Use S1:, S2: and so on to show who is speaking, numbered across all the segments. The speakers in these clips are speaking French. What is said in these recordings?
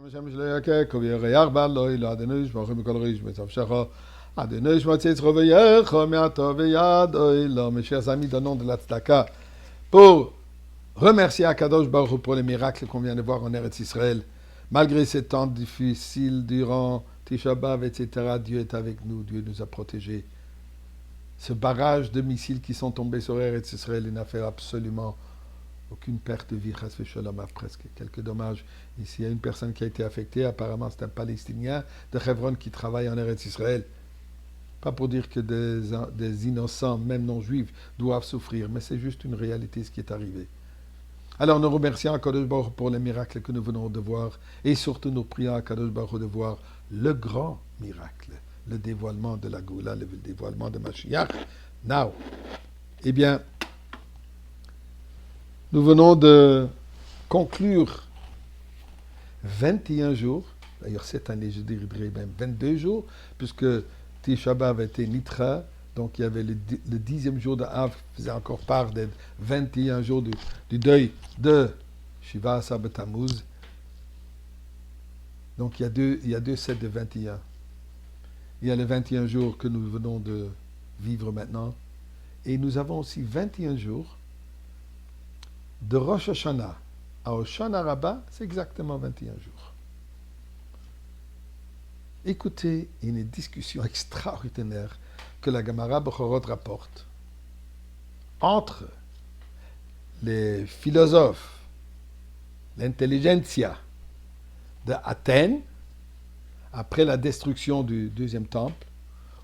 S1: השם שלך כבירח בעלוי לאדוני ישמעך מכל ריש מצוושך אדוני ישמע יצחו ויחו מעתו וידוי לו mes amis donnons de la tzedaka pour remercier Akadosh Baruch Hu pour les miracles qu'on vient de voir en Eretz Israël. Malgré ces temps difficiles durant Tisha B'Av, etc., Dieu est avec nous, Dieu nous a protégés. Ce barrage de missiles qui sont tombés sur Eretz Israël, il n'a fait absolument aucune perte de vie, presque quelques dommages. Ici, il y a une personne qui a été affectée, apparemment c'est un Palestinien de Hebron qui travaille en Eretz Israël. Pas pour dire que des innocents, même non-juifs, doivent souffrir, mais c'est juste une réalité ce qui est arrivé. Alors nous remercions Akadosh Baruch Hu pour les miracles que nous venons de voir, et surtout nous prions Akadosh Baruch Hu de voir le grand miracle, le dévoilement de la Goula, le dévoilement de Mashiach. Now, eh bien, nous venons de conclure 21 jours, d'ailleurs cette année je dirais même 22 jours, puisque Tisha B'Av était Nitra, donc il y avait le 10e jour de Av qui faisait encore part des 21 jours du deuil de Shiva Asar B'Tammuz. Donc il y a deux sets de 21. Il y a les 21 jours que nous venons de vivre maintenant, et nous avons aussi 21 jours de Rosh Hashanah à Hoshana Rabbah, c'est exactement 21 jours. Écoutez une discussion extraordinaire que la Gemara Bechorot rapporte entre les philosophes, l'intelligentsia de Athènes, après la destruction du deuxième temple,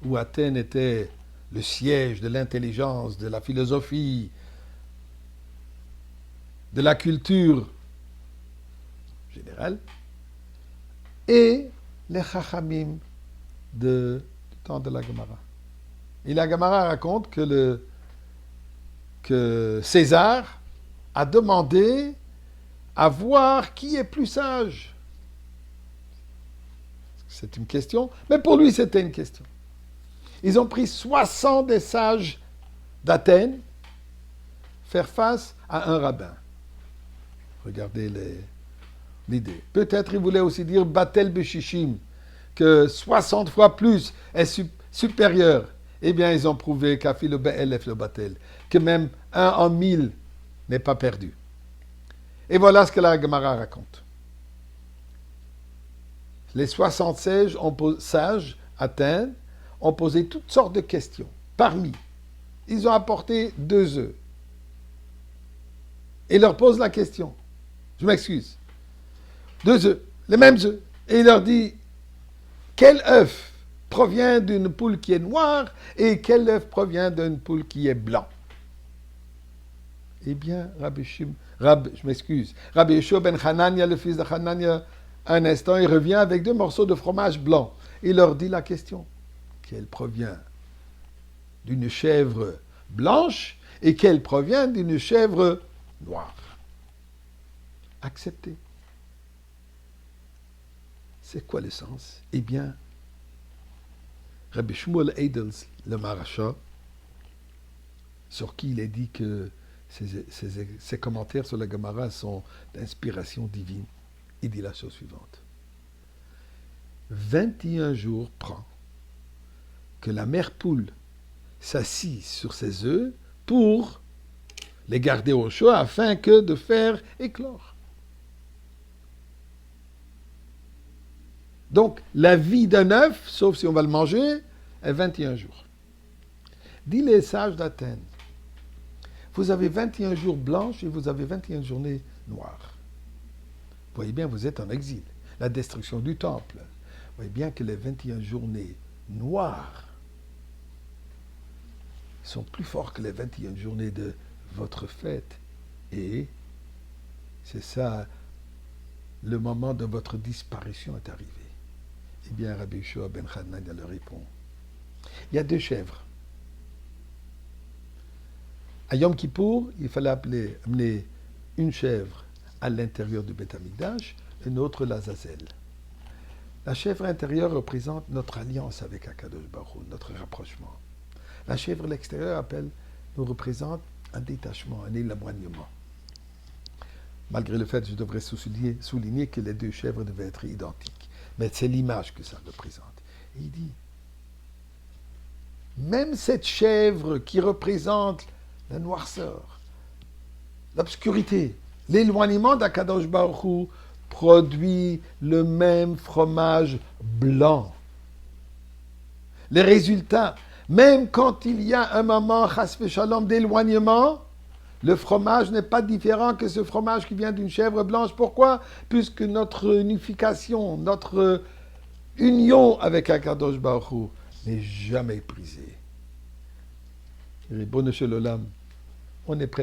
S1: où Athènes était le siège de l'intelligence, de la philosophie, de la culture générale, et les Chachamim du temps de la Gemara. Et la Gemara raconte que César a demandé à voir qui est plus sage. C'est une question, mais pour lui c'était une question. Ils ont pris 60 des sages d'Athènes faire face à un rabbin. Regardez l'idée. Peut-être il voulait aussi dire Batel Beshishim, que 60 fois plus est supérieur. Eh bien, ils ont prouvé qu'Afil Be'elef le Batel, que même 1 en 1000 n'est pas perdu. Et voilà ce que la Gemara raconte. Les 60 sages Athènes ont posé toutes sortes de questions. Parmi, ils ont apporté 2 œufs. Et leur pose la question. Je m'excuse. 2 œufs, les mêmes œufs. Et il leur dit, quel œuf provient d'une poule qui est noire et quel œuf provient d'une poule qui est blanc? Eh bien, Rabbi Yeshua ben Hanania, le fils de Hanania, un instant, il revient avec 2 morceaux de fromage blanc. Il leur dit la question. Quelle provient d'une chèvre blanche et quelle provient d'une chèvre noire? Acceptez. C'est quoi le sens? Eh bien, Rabbi Shmuel Eidels, le Maracha, sur qui il est dit que ses commentaires sur la Gemara sont d'inspiration divine, il dit la chose suivante. 21 jours prend que la mère poule s'assit sur ses œufs pour les garder au chaud afin que de faire éclore. Donc, la vie d'un œuf, sauf si on va le manger, est 21 jours. Dit les sages d'Athènes, vous avez 21 jours blanches et vous avez 21 journées noires. Vous voyez bien, vous êtes en exil. La destruction du temple. Vous voyez bien que les 21 journées noires sont plus fortes que les 21 journées de votre fête. Et c'est ça, le moment de votre disparition est arrivé. Eh bien, Rabbi Yeshua ben Hanania leur répond. Il y a 2 chèvres. À Yom Kippour, il fallait amener une chèvre à l'intérieur du Beth Amikdash, une autre l'Azazel. La chèvre intérieure représente notre alliance avec Akadosh Baruch Hu, notre rapprochement. La chèvre à l'extérieur nous représente un détachement, un éloignement. Malgré le fait que je devrais souligner que les deux chèvres devaient être identiques. Mais c'est l'image que ça représente. Et il dit, même cette chèvre qui représente la noirceur, l'obscurité, l'éloignement d'Akadosh Baruch Hu produit le même fromage blanc. Les résultats, même quand il y a un moment, chas v'shalom, d'éloignement, le fromage n'est pas différent que ce fromage qui vient d'une chèvre blanche. Pourquoi? Puisque notre unification, notre union avec Akadosh Baruch Hu n'est jamais brisée. Ribono shel olam, on est prêt.